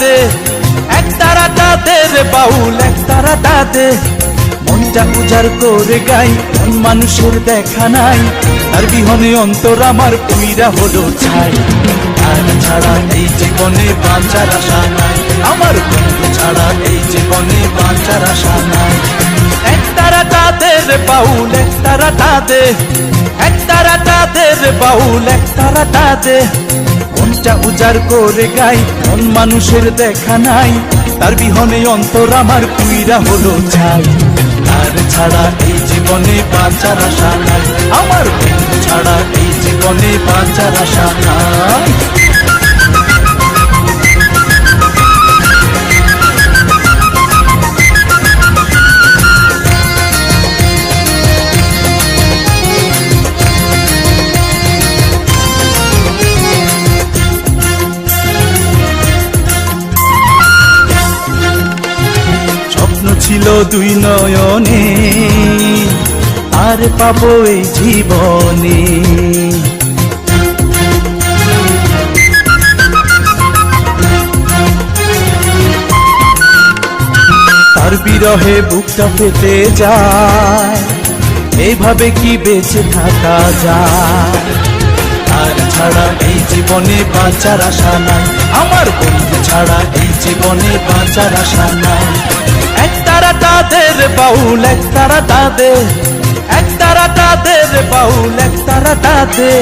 দে, একতারাটা দে রে বাউল, একতারাটা দে। মনটা উজাড় করে গাই, মন মানুষের দেখা নাই, তার বিহনে অন্তর আমার পুইরা হলো ছাই। তার ছাড়া এই জীবনে বাঁচার আশা নাই, আমার বন্ধু ছাড়া এই জীবনে বাঁচার আশা নাই। একতারাটা দে রে বাউল, একতারাটা দে, একতারাটা দে রে বাউল, একতারাটা দে। মনটা উজাড় করে গাই, মন মানুষের দেখা নাই, তার বিহনে অন্তর আমার পুইরা হলো ছাই। তার ছাড়া এই জীবনে বাঁচার আশা নাই, আমার বন্ধু ছাড়া এই জীবনে বাঁচার আশা নাই। ছিল দুই নয়নে, আর পাবো এই জীবনে। তার বিরহে বুকটা ফেটে যায়, এইভাবে কি বেঁচে থাকা যায়। তার ছাড়া এই জীবনে বাঁচার আশা নাই, আমার বন্ধু ছাড়া এই জীবনে বাঁচার আশা নাই। একতারাটা দে রে বাউল, একতারাটা দে, একতারাটা দে রে বাউল, একতারাটা দে।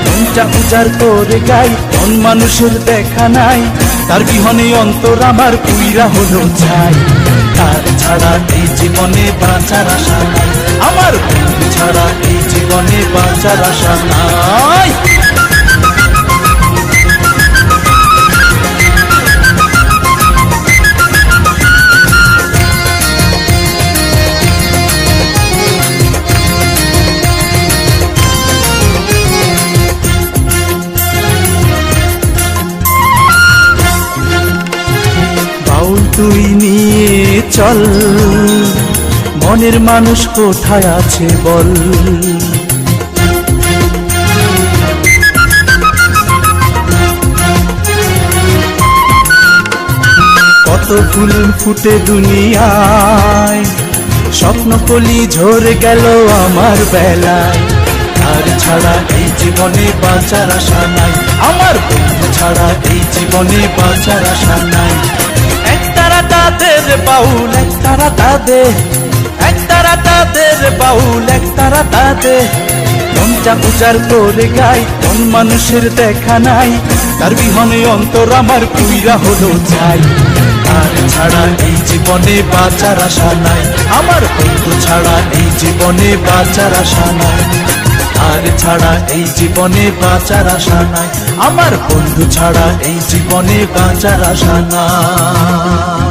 মনটা উজাড় করে গাই, মন মানুষের দেখা নাই, তার বিহনে অন্তর আমার পুইরা হলো ছাই। তার ছাড়া এই জীবনে বাঁচার আশা নাই, আমার বন্ধু ছাড়া এই জীবনে বাঁচার আশা নাই। তুই নিয়ে চল, মনের মানুষ কোথায় আছে বল। কত ফুল ফুটে দুনিয়ায়, স্বপ্ন কলি ঝরে গেল আমার বেলায়। তার ছাড়া এই জীবনে বাঁচার আশা নাই, আমার বন্ধু ছাড়া এই জীবনে বাঁচার আশা নাই। একতারাটা দে রে বাউল, একতারাটা দে, একতারাটা দে রে বাউল, একতারাটা দে। মনটা উজাড় করে গাই, মন মানুষের দেখা নাই, তার বিহনে অন্তর আমার পুইরা হলো ছাই। তার ছাড়া এই জীবনে বাঁচার আশা নাই, আমার বন্ধু ছাড়া এই জীবনে বাঁচার আশা নাই। তার ছাড়া এই জীবনে বাঁচার আশা নাই, আমার বন্ধু ছাড়া এই জীবনে বাঁচার আশা নাই।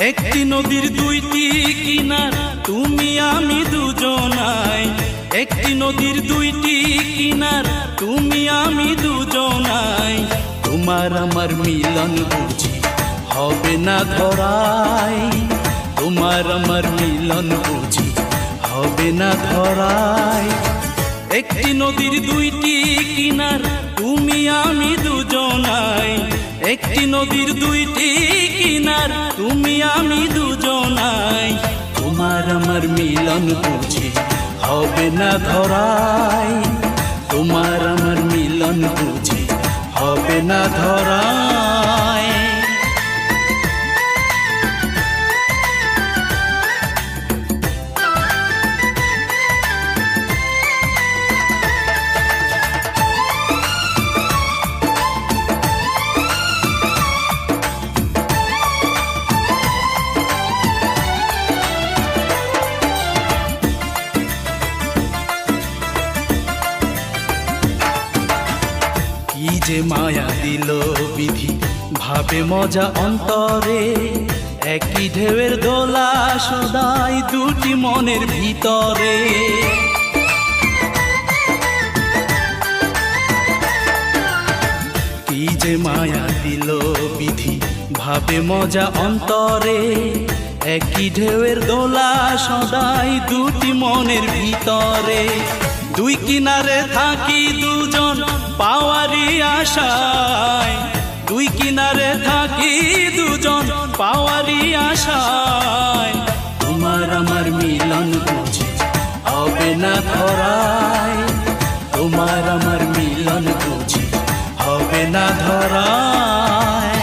একটি নদীর দুইটি কিনার, তুমি আমি দুজনাই। একটি নদীর দুইটি কিনার, তুমি আমি দুজনাই। তোমার আমার মিলন বুঝি হবে না ধরাই, তোমার আমার মিলন বুঝি হবে না ধরাই। একটি নদীর দুইটি কিনার, তুমি আমি দুজনাই। একটি নদীর দুইটি কিনার, তুমি আমি দুজনাই। তোমার আমার মিলন বুঝি হবে না ধরাই, তোমার আমার মিলন বুঝি হবে না ধরাই। ভাবে মজা অন্তরে, একই ঢেউয়ের দোলা সদাই দুটি মনের ভিতরে। কি যে মায়া দিল বিধি, ভাবে মজা অন্তরে, একই ঢেউয়ের দোলা সদাই দুটি মনের ভিতরে। দুই কিনারে থাকি দুজন পাওয়ারই আশায়, দুই কিনারে থাকি দুজন পাওয়ারই আশায়। তোমার আমার মিলন বুঝি হবে না ধরায়, তোমার আমার মিলন বুঝি হবে না ধরায়।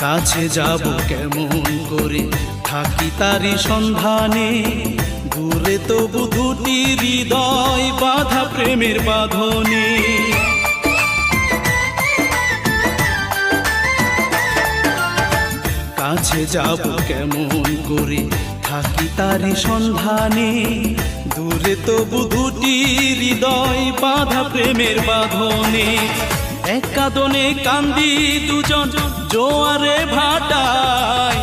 কাছে যাব কেমন করে, থাকি তারি সন্ধানে, দূরে তবু দুটি হৃদয় বাঁধা প্রেমের বাঁধনে। কাছে যাব কেমন করে, থাকি তারি সন্ধানে, দূরে তবু দুটি হৃদয় বাঁধা প্রেমের বাঁধনে। এক কাঁদনে কান্দি দুজন জোয়ারে ভাটায়,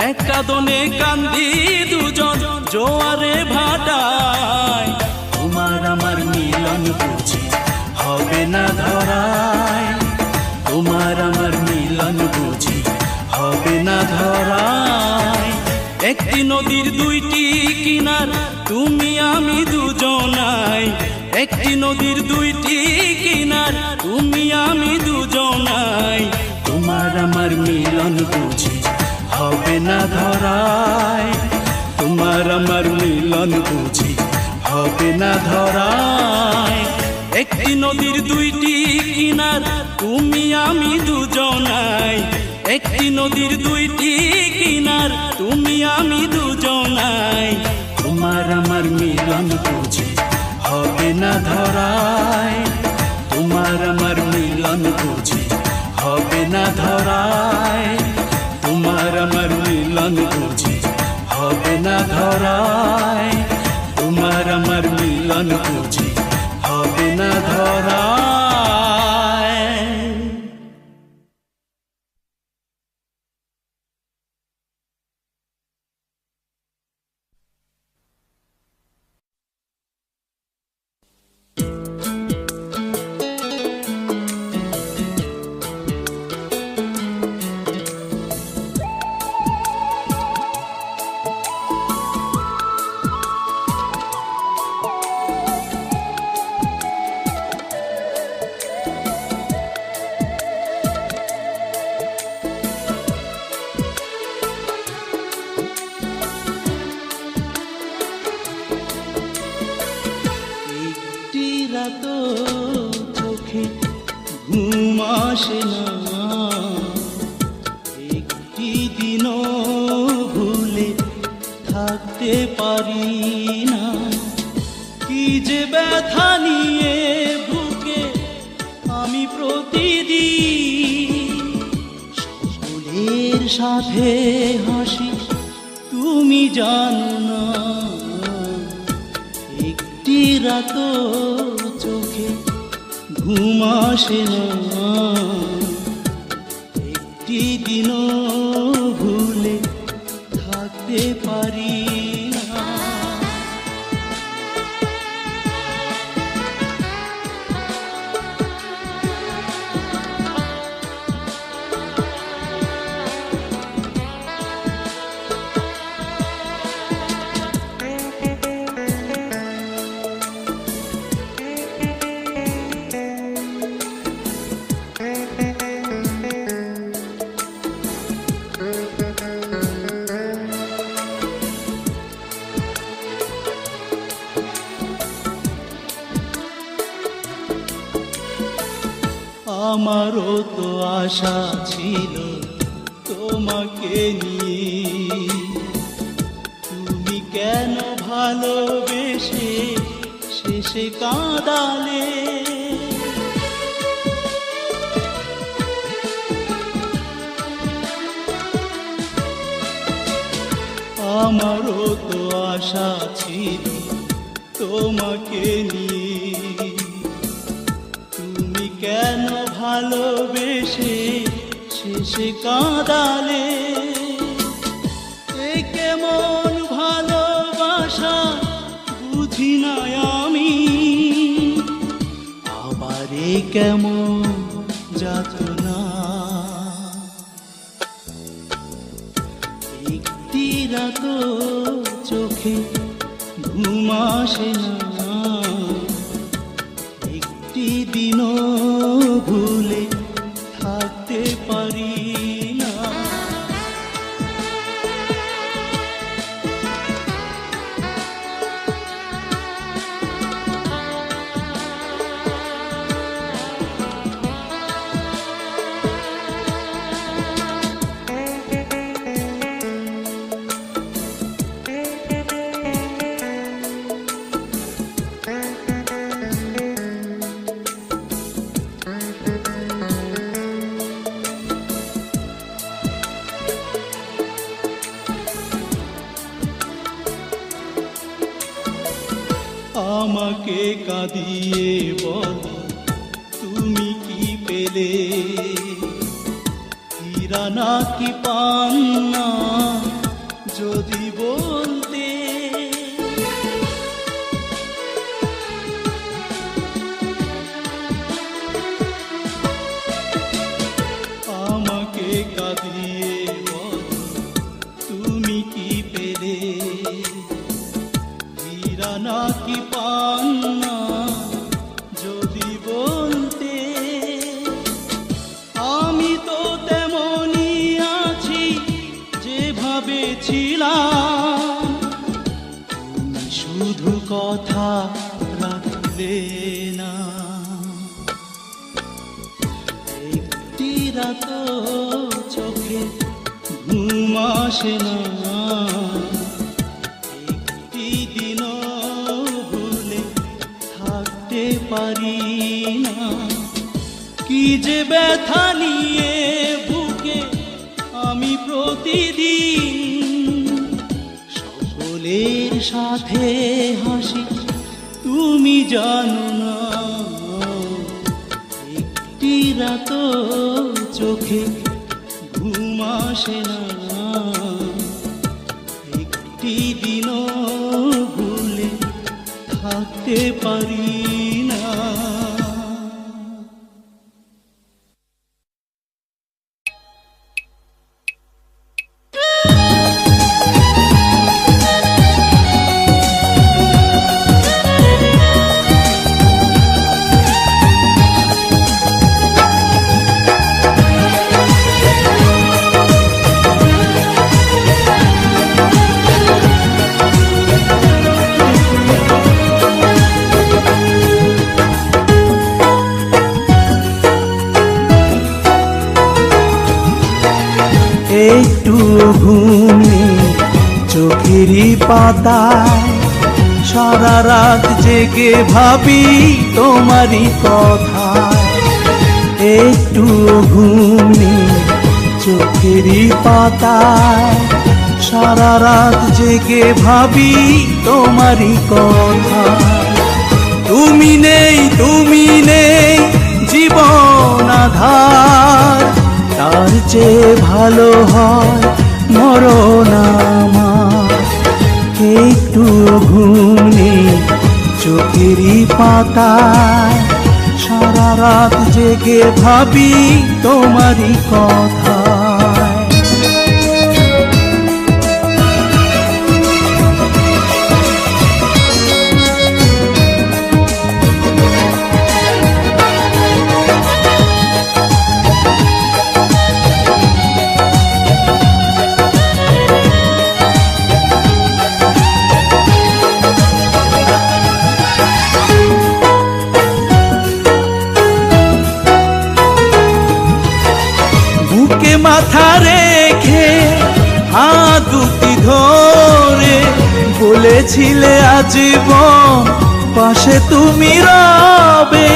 এক কাঁদনে কান্দি দুজন জোয়ারে ভাটায়। তোমার আমার মিলন বুঝি হবে না ধরায়, তোমার আমার মিলন বুঝি হবে না ধরায়। একটি নদীর দুইটি কিনার তুমি আমি দুজনাই, একটি নদীর দুইটি কিনার তুমি আমি দুজনাই। তোমার আমার মিলন বুঝি হবে না ধরায়, তোমার আমার মিলন বুঝি হবে না ধরায়। একটি নদীর দুইটি কিনার তুমি আমি দুজনাই, একটি নদীর দুইটি কিনার তুমি আমি দুজনাই। তোমার আমার মিলন বুঝি হবে না ধরায়, তোমার আমার মিলন বুঝি হবে না ধরায়, তোমার আমার মিলন বুঝি হবে না ধরায়, তোমার আমার মিলন বুঝি হবে না ধরায়। তো চোখে ঘুম আসে না, একটি দিনও ভুলে থাকতে পারি না। কি যে ব্যথা নিয়ে বুকে আমি প্রতিদিন, সকলের সাথে হাসি তুমি জানো না। একটি রাত চোখে ঘুম আসে না, একটি দিনও ভুলে থাকতে পারি না। আমারও তো আশা ছিল তোমাকে নিয়ে, কেন ভালোবেসে শেষে কাঁদালে? আমারও তো আশা ছিল তোমাকে নিয়ে, তুমি কেন ভালোবেসে শেষে কাঁদালে? এই কেমন ভালোবাসা বুঝি না আমি, আবার এই কেমন যাতনা। একটি রাত চোখে ঘুম আসে না, একটি দিনও ভুলে থাকতে পারি না। আমাকে কাঁদিয়ে বলো তুমি কি পেলে? হীরা নাকি পান্না যদি বলতে। আমাকে কাঁদিয়ে বলো তুমি কি পেলে? হীরা নাকি পান্না যদি বলতে। আমি তো তেমনি আছি যেভাবে ছিলাম, তুমি শুধু কথা রাখলে না। একটি রাত চোখে ঘুম আসে না, একটি দিনও ভুলে থাকতে পারি না। কি যে ব্যথা নিয়ে বুকে আমি প্রতিদিন, সকলের সাথে হাসি তুমি জানো না। একটি রাত চোখে ঘুম আসে না, একটি দিনও ভুলে থাকতে পারি না। একটু ঘুমে চোখেরই পাতায় সারা রাত জেগে ভাবি তোমারই কথা। একটু ঘুমে চোখেরই পাতায় সারা রাত জেগে ভাবি তোমারই কথা। তুমি নেই জীবন আধার, তার চেয়ে ভালো হয় মরণ আমার। একটু ঘুম নেই চোখেরই পাতায় সারা রাত জেগে ভাবি তোমারই কথা। বুকে বলেছিলে আজীবন পাশে তুমি রবে,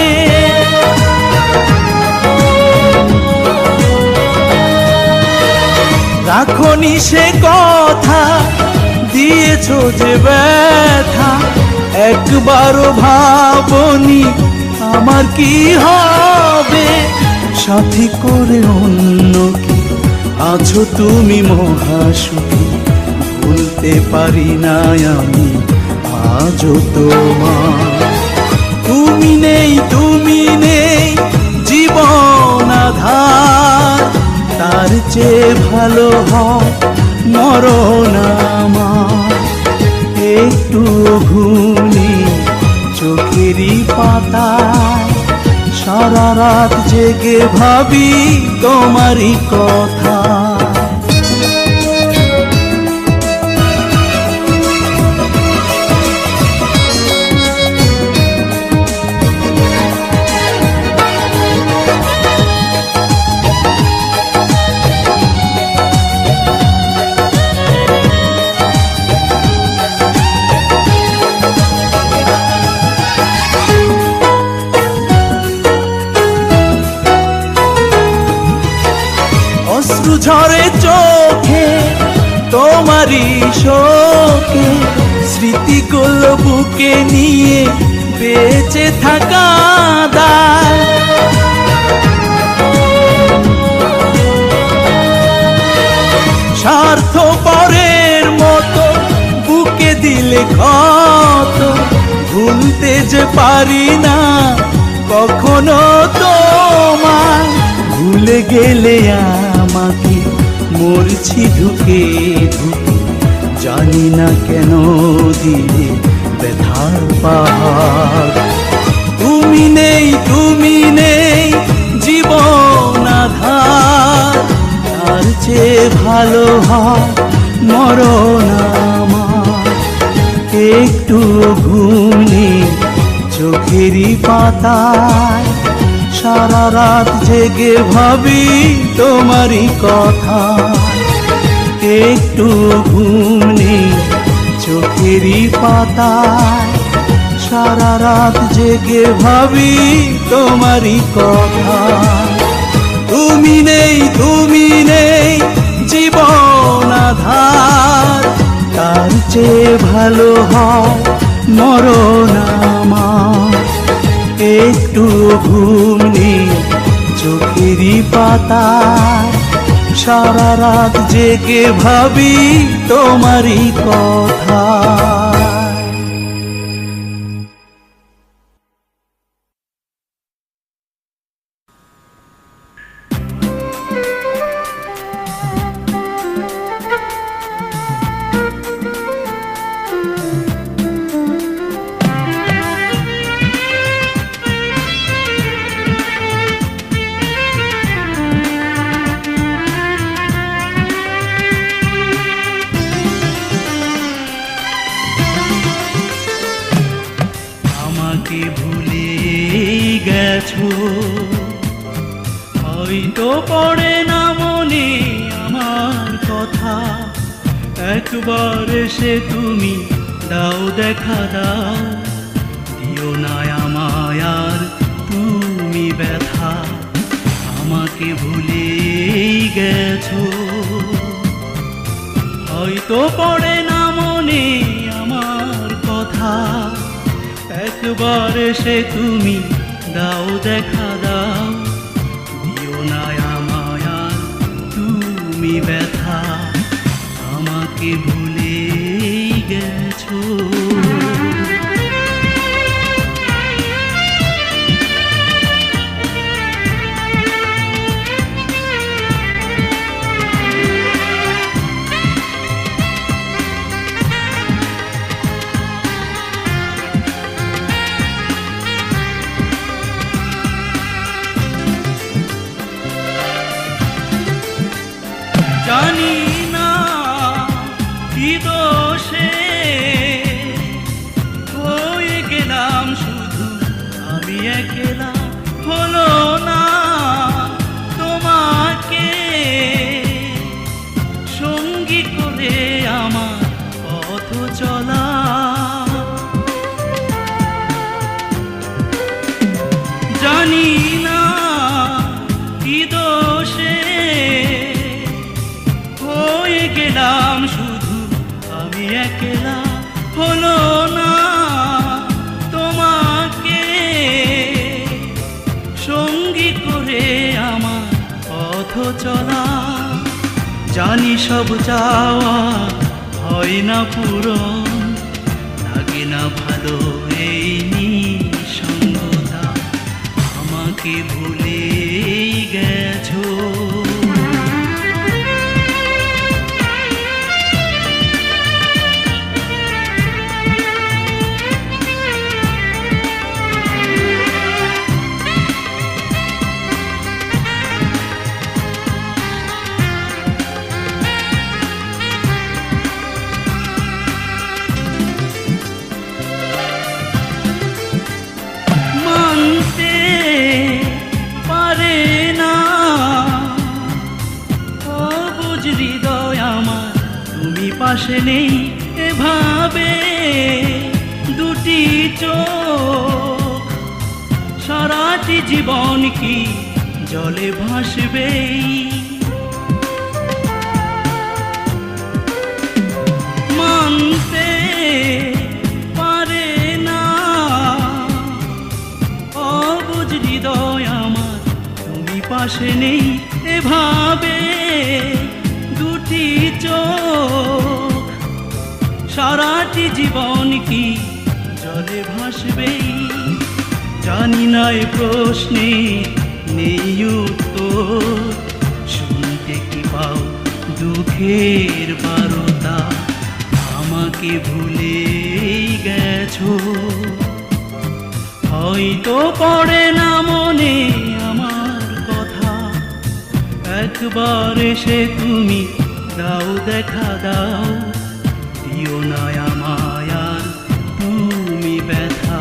রাখনি সে কথা, দিয়েছো যে ব্যথা, একবারও ভাবনি আমার কি হবে। সাথী করে অন্য কি আছো তুমি মহাসুখী, ভুলতে পারি না আমি আজও তোমার। তুমি নেই জীবন আধার, তার চেয়ে ভালো হয় মরণ আমার। একটু ঘুমনি চোখেরই পাতায়, সারা রাত জেগে ভাবি তোমারই কথা। অশ্রু ঝরে চোখে তোমারই শোকে, স্মৃতিগুলো বুকে নিয়ে বেঁচে থাকা দায়। স্বার্থপরের মতো বুকে দিলে ক্ষত, ভুলতে যে পারি না কখনো তোমায়। ভুলে গেলে আমাকে মরছি ঢুকে ঢুকে, জানি না কেন দিলে ব্যথার পাহাড়। তুমি নেই জীবন আধার, তার চেয়ে ভালো হয় মরণ আমার। একটু ঘুমনি চোখেরই পাতায়, সারা রাত জেগে ভাবি তোমারই কথা। একটু ঘুমনি চোখেরই পাতায়, সারা রাত জেগে ভাবি তোমারই কথা। তুমি নেই জীবন আধার, তার চেয়ে ভালো হয় মরণ আমার। একটু ঘুমনি চোখেরই পাতায়, সারা রাত জেগে ভাবি তোমারই কথা। হয়তো পড়ে না মনে আমার কথা, একবার এসে তুমি দাও দেখা দাও, দিও না আমায় আর তুমি ব্যথা। আমাকে ভুলেই গেছো, হয়তো পড়ে না মনে আমার কথা, একবার এসে তুমি দাও দেখা দাও, দিও না আমায় আর তুমি ব্যথা। আমাকে ভুলেই গেছো। জানি না কি দোষে হয়ে গেলাম শুধু আমি একলা, হলো না তোমাকে সঙ্গী করে আমার পথ চলা। একলা হলো না তোমাকে সঙ্গী করে আমার পথ চলা। জানি সব চাওয়া হয় না পূরণ, লাগে না ভালো এই নিঃসঙ্গতা, আমাকে ভুলেই গেছো। পাশে নেই এভাবে দুটি চোখ, সারাটি জীবন কি জলে ভাসবে। মানতে পারে না অবুঝ হৃদয় আমার, তুমি পাশে নেই এভাবে দুটি চোখ, সারাটি জীবন কি জলে ভাসবে। জানি না এ প্রশ্নে নেই উত্তর, শুনতে কি পাও দুঃখের বারতা, আমাকে ভুলেই গেছো। হয়তো পড়ে না মনে আমার কথা, একবার এসে তুমি দাও দেখা দাও, দিও না আমায় আর তুমি ব্যথা,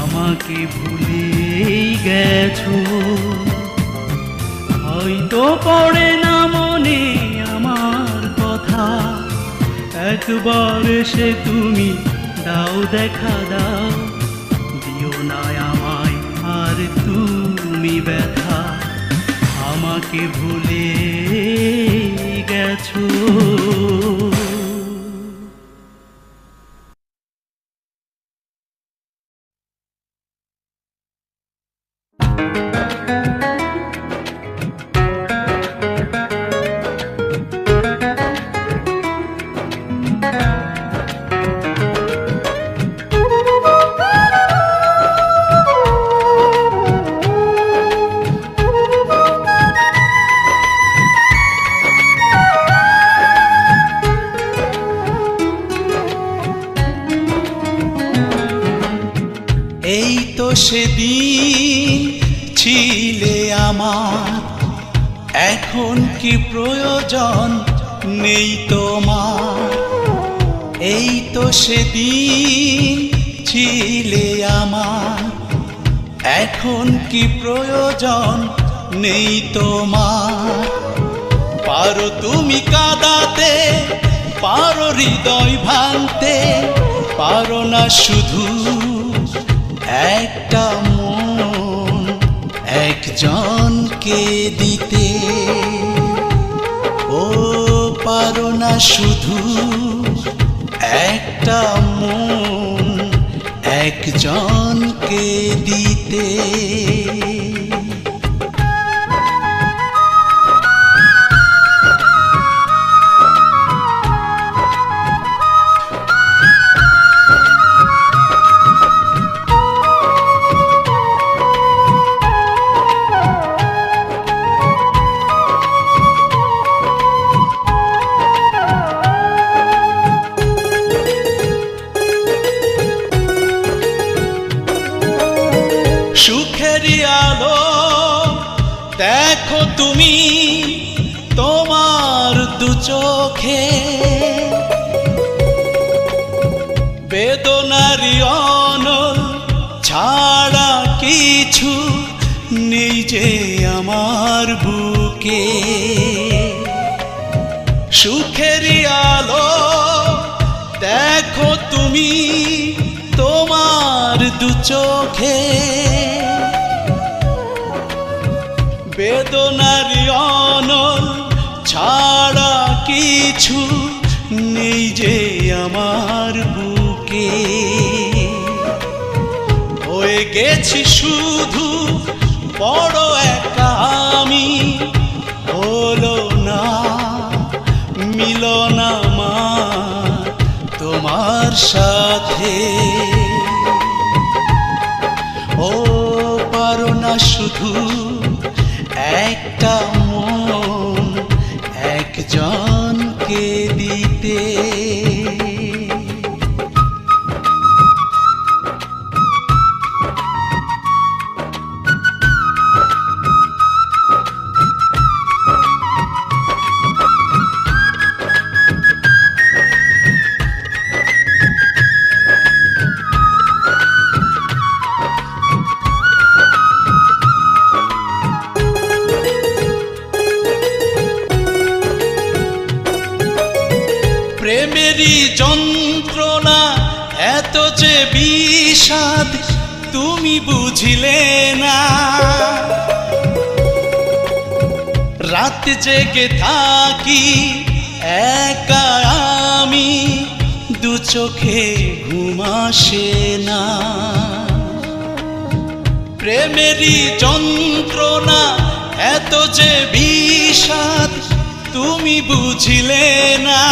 আমাকে ভুলেই গেছো। হয়তো পড়ে না মনে আমার কথা, একবার এসে তুমি দাও দেখা দাও, দিও না আমায় আর তুমি ব্যথা, আমাকে ভুলে গেছো। এই তো সেদিন ছিলে আমার, এখন কি প্রয়োজন নেই তোমার। এই তো সেদিন ছিলে আমার, এখন কি প্রয়োজন নেই তোমার। পারো তুমি কাঁদাতে, পারো হৃদয় ভাঙতে, পারো না শুধু একটা মন একজনকে দিতে। ও পারো না শুধু একটা মন একজনকে দিতে। সুখেরই আলো দেখো তুমি তোমার দু চোখে, বেদনারি অনল ছাড়া কিছু নেই যে আমার বুকে। সুখেরই আলো দেখো তুমি তোমার দু চোখে, বেদনারি অনল ছাড়া কিছু নেই যে আমার বুকে হয়ে গেছি শুধু বড় একা আমি, হলো না মিলন আমার তোমার সাথে। ও পারো না শুধু একটা মন একজনকে দিতে। প্রেমেরই যন্ত্রণা এত যে বিষাদ তুমি বুঝিলে না। রাত জেগে থাকি একা আমি, দু চোখে ঘুম আসে না। প্রেমেরই যন্ত্রণা এত যে বিষাদ তুমি বুঝিলে না।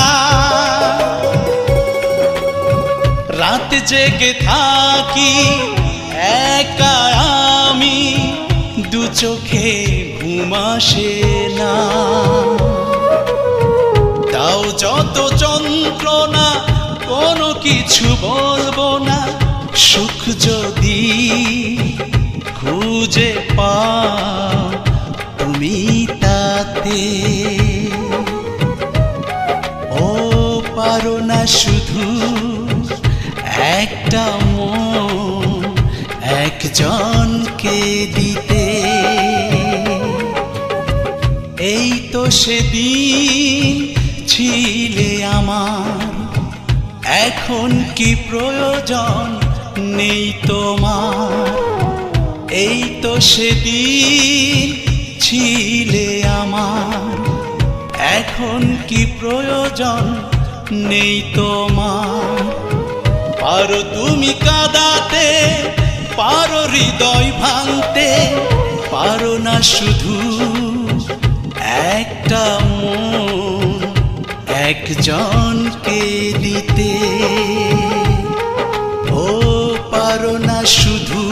রাত জেগে থাকি একা আমি, দু চোখে ঘুম আসে না। তাও যত যন্ত্রণা কোনো কিছু বলবো না, সুখ যদি খুঁজে পাও তুমি তাতে। ও পারো না শুধু একটা মন একজনকে দিতে। এই তো সেদিন ছিলে আমার, এখন কি প্রয়োজন নেই তোমার। এই তো সেদিন ছিলে আমার, এখন কি প্রয়োজন নেই তোমার। পারো তুমি কাঁদাতে, পারো হৃদয় ভাঙতে, পারো না শুধু একটা মন একজনকে দিতে। ও পারো না শুধু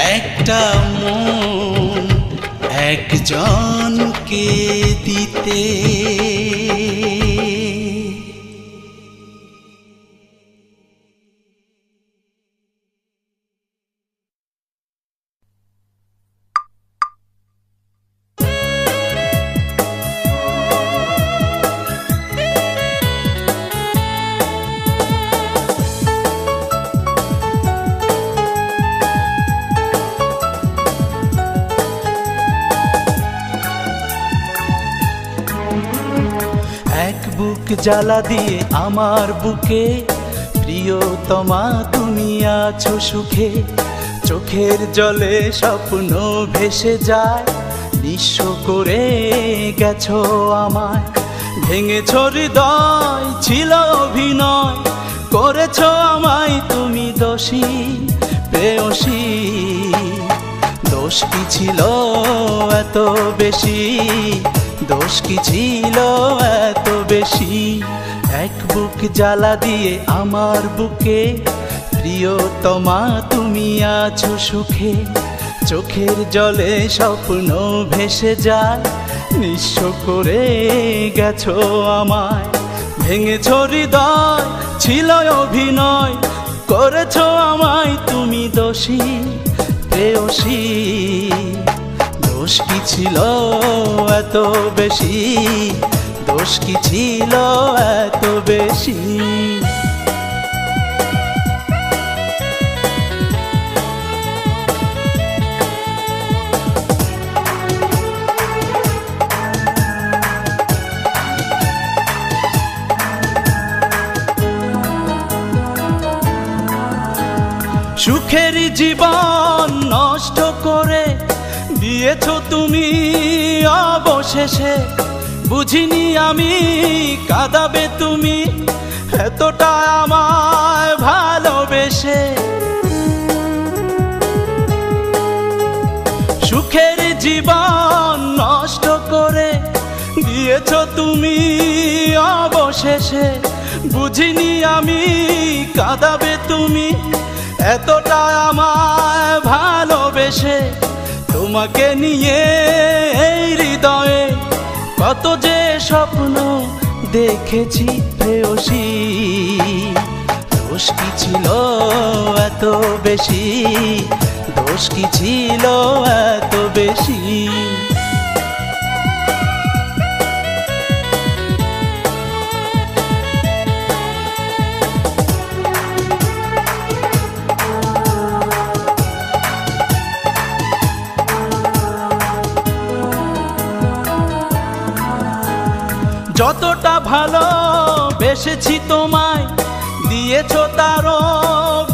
একটা মন একজনকে দিতে। বুক জ্বালা দিয়ে আমার বুকে, প্রিয়তমা তুমি আছো সুখে। চোখের জলে স্বপ্ন ভেসে যায়, নিঃস্ব করে গেছো আমায়। ভেঙেছো হৃদয় ছিল অভিনয়, করেছো আমায় তুমি দোষী প্রেয়সী। দোষ কি ছিল এত বেশি, দোষ কি ছিল এত বেশি। এক বুক জ্বালা দিয়ে আমার বুকে, প্রিয়তমা তুমি আছো সুখে। চোখের জলে স্বপ্ন ভেসে যায়, নিঃস্ব করে গেছো আমায়। ভেঙেছো হৃদয় ছিল অভিনয়, করেছো আমায় তুমি দোষী প্রেয়সী। দোষ কি ছিল এত বেশি, দোষ কি ছিল এত বেশি। সুখের জীবন নষ্ট করে দিয়েছো তুমি অবশেষে। বুঝিনি আমি কাঁদাবে তুমি, এতটা আমায় ভালোবেসে সুখের জীবন নষ্ট করে দিয়েছ তুমি অবশেষে। বুঝিনি আমি কাঁদাবে তুমি এতটা আমায় ভালোবেসে। তোমাকে নিয়ে এই হৃদয়ে কত যে স্বপ্ন দেখেছি প্রেয়সী। দোষ কি ছিল এত বেশি, দোষ কি ছিল এত বেশি। যতটা ভালো বেসেছি তোমায় দিয়েছ তারও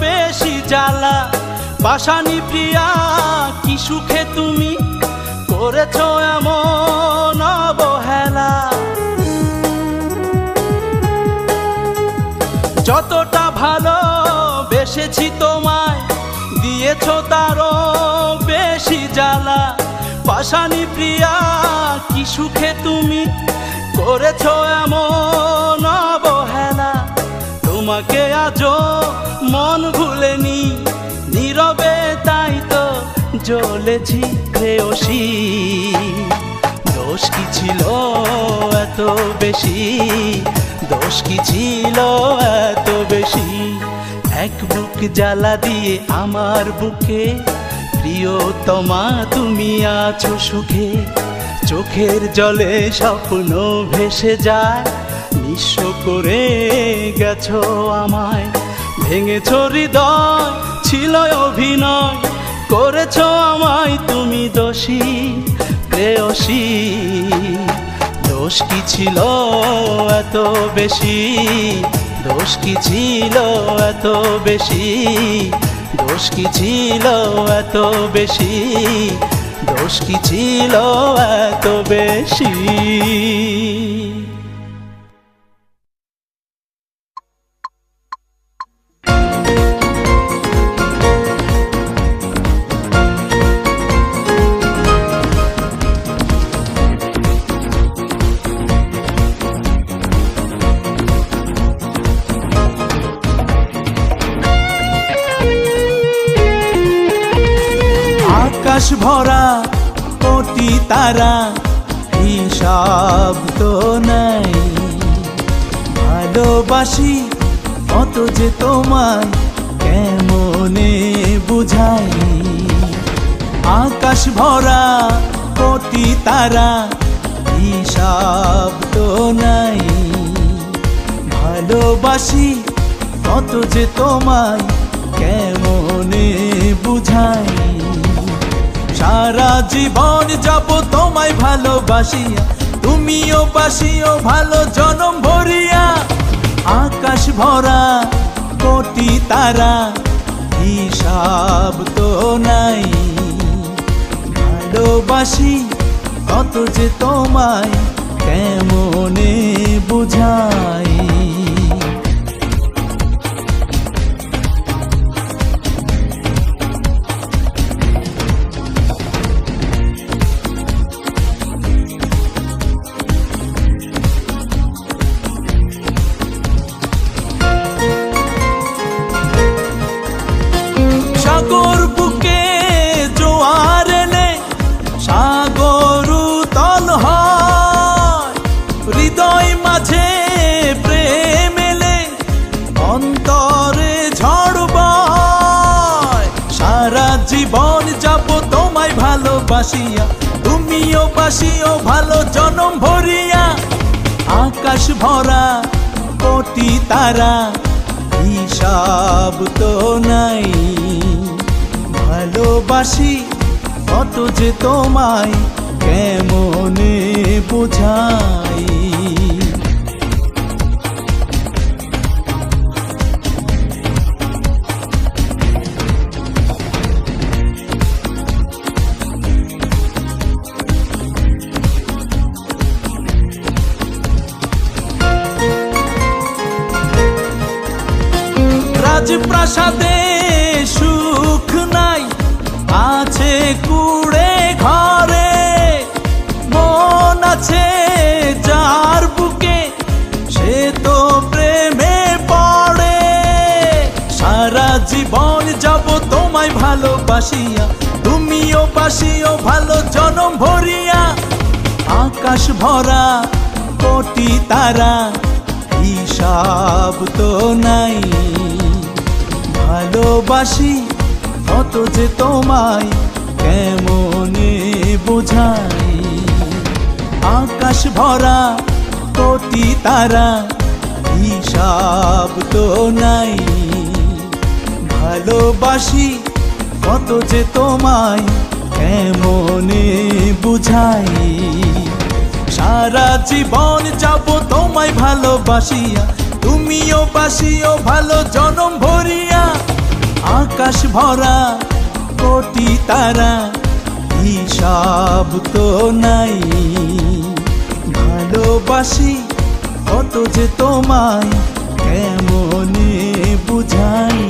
বেশি জ্বালা। পাশানি প্রিয়া কি সুখে তুমি করেছ এমন অবহেলা। যতটা ভালো বেসেছি তোমায় দিয়েছ তারও বেশি জ্বালা। পাশানি প্রিয়া কি সুখে তুমি করেছ এমন অবহেলা। তোমাকে আজও মন ভুলেনি নীরবে তাই তো জ্বলেছি প্রেয়সী। দোষ কি ছিল এত বেশি, দোষ কি ছিল এত বেশি। এক বুক জ্বালা দিয়ে আমার বুকে প্রিয়তমা তুমি আছো সুখে। চোখের জলে স্বপ্ন ভেসে যায়, নিঃস্ব করে গেছো আমায়। ভেঙেছ হৃদয় ছিল অভিনয়, করেছো আমায় তুমি দোষী প্রেয়সী। দোষ কি ছিল এত বেশি, দোষ কি ছিল এত বেশি, দোষ কি ছিল এত বেশি, দোষ কি ছিল এত বেশি। আকাশ ভরা কোটি তারা হিসাব তো নাই। ভালোবাসি কত যে তোমায় কেমনে বুঝাই। আকাশ ভরা কোটি তারা হিসাব তো নাই। ভালোবাসি কত যে তোমায় কেমনে বুঝাই। সারা জীবন যাব তোমায় ভালোবাসিয়া, তুমিও বাসিও ভালো জনম ভরিয়া। আকাশ ভরা কোটি তারা হিসাব তো নাই। ভালোবাসি কত যে তোমায় কেমনে বুঝাই। সাগর বুকে জোয়ার এলে সাগর উতল হয়। হৃদয় মাঝে প্রেম এলে অন্তরে ঝড় বয়। সারা জীবন যাব তোমায় ভালোবাসিয়া, তুমিও বাসিও ভালো জনম ভরিয়া। আকাশ ভরা কোটি তারা হিসাব তো নাই। ভালোবাসি কত যে তোমায় কেমনে বোঝাই। রাজপ্রাসাদে সুখ নাই, আছে কুড়ে ঘরে। মন আছে যার বুকে, সে তো প্রেমে পড়ে। সারা জীবন যাব তোমায় ভালোবাসিয়া, তুমিও বাসিও ভালো জনম ভরিয়া। আকাশ ভরা কোটি তারা, হিসাব তো নাই। ভালোবাসি কত যে তোমায়, কেমনে বোঝাই। আকাশ ভরা কোটি তারা, হিসাব তো নাই। ভালোবাসি কত যে তোমায়, কেমনে বুঝাই। সারা জীবন যাব তোমায় ভালোবাসিয়া, তুমিও বাসিও ভালো জনম ভরিয়া। আকাশ ভরা কোটি তারা, হিসাব তো নাই। ভালোবাসি কত যে তোমায়, কেমনে বুঝাই।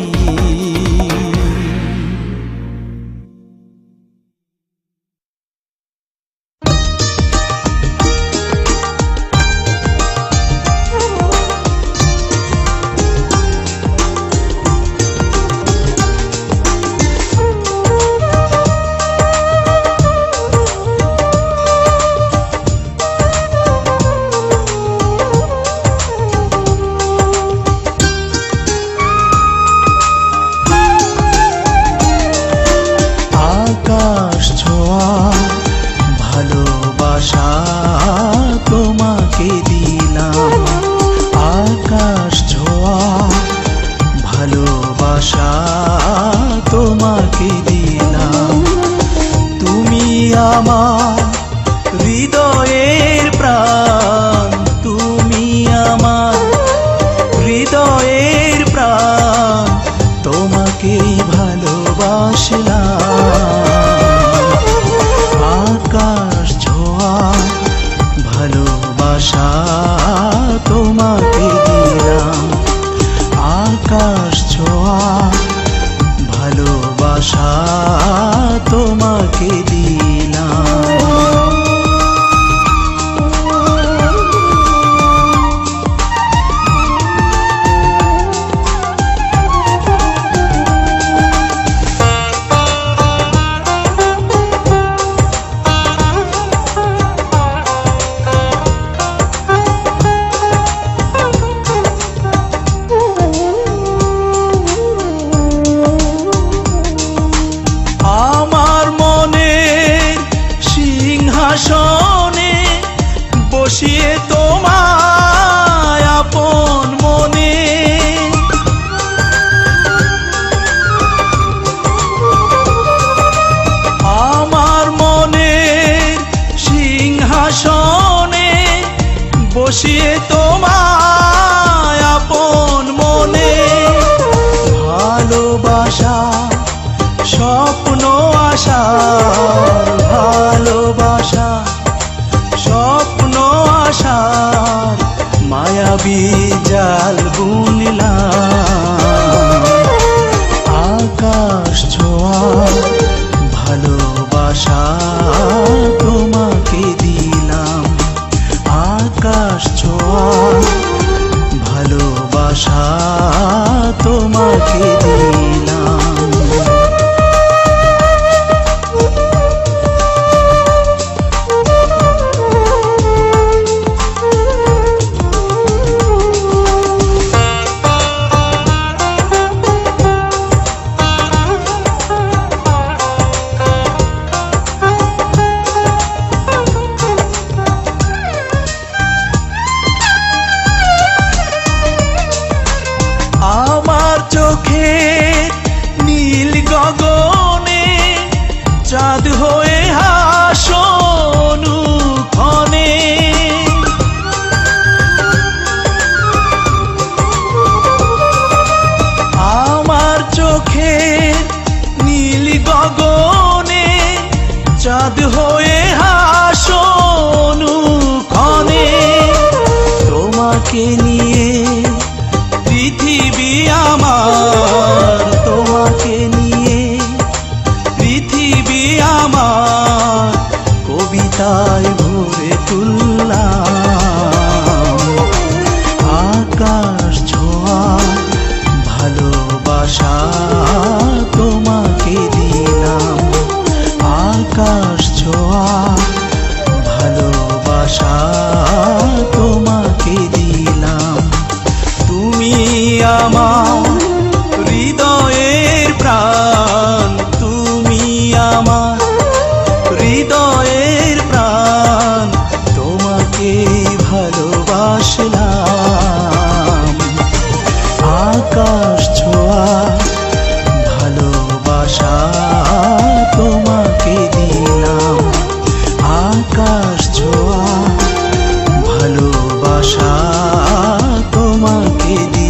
বসিয়ে তোমায় আপন মনে। ভালোবাসা স্বপ্ন আশা, ভালোবাসা স্বপ্ন আশার মায়াবী জাল বুনলাম। আকাশ ছোঁয়া ভালোবাসা তোমাকে দিলাম। আকাশ ছোঁয়া ভালোবাসা তোমাকে দিলাম। চোখের পৃথিবী আমার তোমাকে নিয়ে, পৃথিবী আমার কবিতায় ভরে তুললাম। আকাশ ছোঁয়া ভালোবাসা তোমাকে দিলাম, আকাশ ছোঁয়া ভালোবাসা তোমাকে দিলাম। তুমি আমার হৃদয়ের প্রাণ, তুমি আমার হৃদয়ের প্রাণ, তোমাকে ভালোবাসলাম। আকাশ ছোঁয়া ভালোবাসা তোমাকে দিলাম, আকাশ ছোঁয়া ভালোবাসা তোমাকে দিলাম।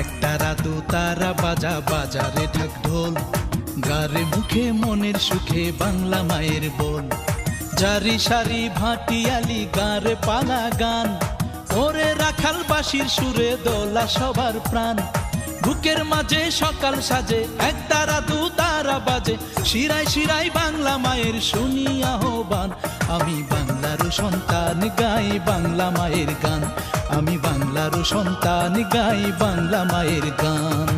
একতারা দু তারা বাজা বাজারে ঢাক ঢোল, গারে মুখে মনের সুখে বাংলা মায়ের বোল। জারি সারি ভাটিয়ালি গারে পালা গান, ওরে রাখাল বাঁশির সুরে দোলা সবার প্রাণ। বুকের মাঝে সকাল সাজে একতারা দু তারা বাজে, শিরায় শিরায় বাংলা মায়ের শুনি আহ্বান। আমি বাংলার সন্তান গাই বাংলা মায়ের গান, আমি বাংলার সন্তান গাই বাংলা মায়ের গান।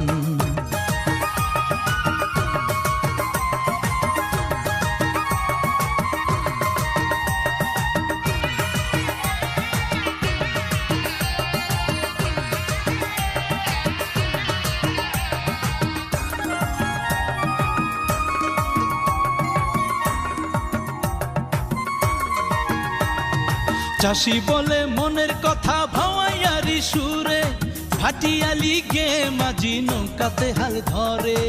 চাষি বলে মনের কথা ভাওয়াইয়ারি সুরে, ভাটিয়ালি গে মাঝি নৌকাতে হাল ধরে।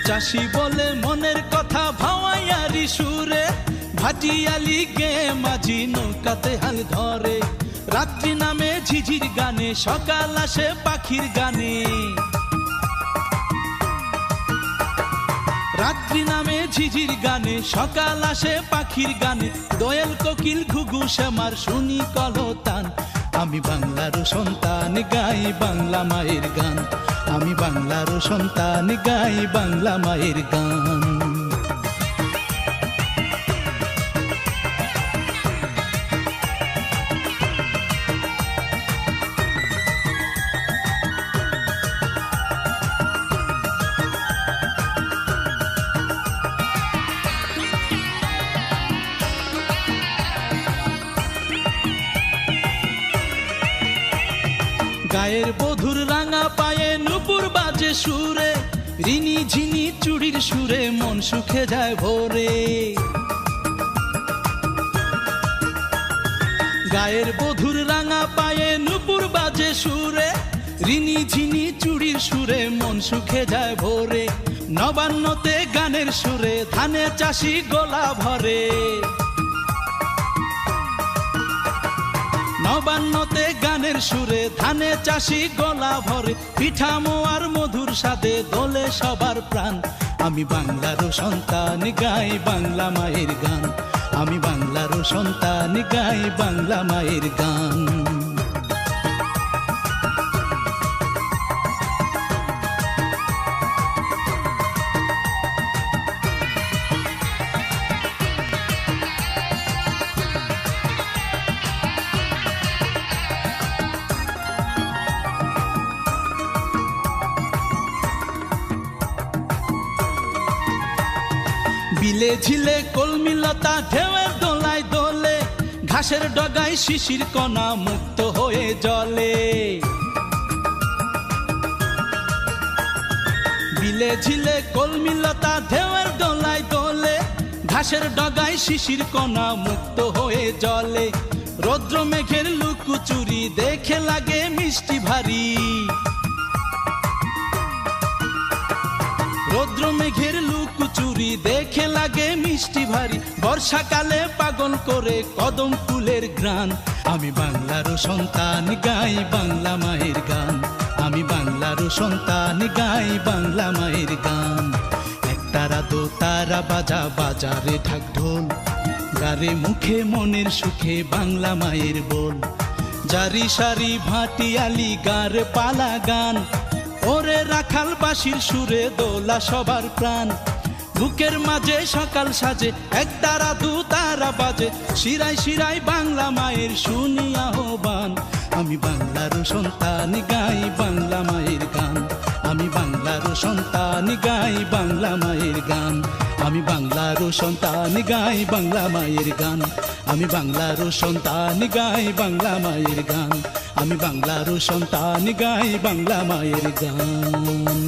চাষি বলে মনের কথা ভাওয়াইয়ারি সুরে, ভাটিয়ালি গে মাঝি নৌকাতে হাল ধরে। রাত্রি নামে ঝিঝির গানে, সকাল আসে পাখির গানে। রাত্রি নামে ঝিঝির গানে, সকাল আসে পাখির গানে। দোয়েল কোকিল ঘুঘু শ্যামার শুনি কলতান। আমি বাংলার সন্তান গাই বাংলা মায়ের গান, আমি বাংলার সন্তান গাই বাংলা মায়ের গান। গায়ের বধুর রাঙা পায়ে নুপুর বাজে সুরে, রিনি ঝিনি চুড়ির সুরে মন সুখে যায় ভোরে। গায়ের বধুর রাঙা পায়ে নুপুর বাজে সুরে, রিনি ঝিনি চুড়ির সুরে মন সুখে যায় ভোরে। নবান্নতে গানের সুরে ধানে চাষি গোলা ভরে। নবান্নতে গানের সুরে ধানে চাষি গলা ভরে। পিঠা মোয়ার মধুর স্বাদে দোলে সবার প্রাণ। আমি বাংলার সন্তান গাই বাংলা মায়ের গান, আমি বাংলার সন্তান গাই বাংলা মায়ের গান। বিলে ঝিলে কলমিলতা ঢেউয়ের দোলায় দোলে, ঘাসের ডগায় শিশির কণা মুক্ত হয়ে জলে। বিলে ঝিলে কলমিলতা ঢেউয়ের দোলায় দোলে, ঘাসের ডগায় শিশির কণা মুক্ত হয়ে জলে। রৌদ্র মেঘের লুকোচুরি দেখে লাগে মিষ্টি ভারী, রৌদ্র মেঘের লুকোচুরি দেখে লাগে মিষ্টি ভারী, বর্ষাকালে পাগল করে কদম ফুলের ঘ্রাণ। আমি বাংলার সন্তান গাই বাংলা মায়ের গান, আমি বাংলার সন্তান গাই বাংলা মায়ের গান। একতারা দো তারা বাজা বাজারে ঢাক ঢোল, গারে মুখে মনের সুখে বাংলা মায়ের বল। জারি সারি ভাটিয়ালি গার পালা গান, ওরে রাখাল বাঁশির সুরে দোলা সবার প্রাণ। বুকের মাঝে সকাল সাজে এক তারা দু তারা বাজে, শিরায় শিরায় বাংলা মায়ের শুনি আহ্বান। আমি বাংলার সন্তান গাই বাংলা মায়ের গান, আমি বাংলার সন্তান গাই বাংলা মায়ের গান, আমি বাংলার সন্তান গাই বাংলা মায়ের গান, আমি বাংলার সন্তান গাই বাংলা মায়ের গান, আমি বাংলার সন্তান গাই বাংলা মায়ের গান।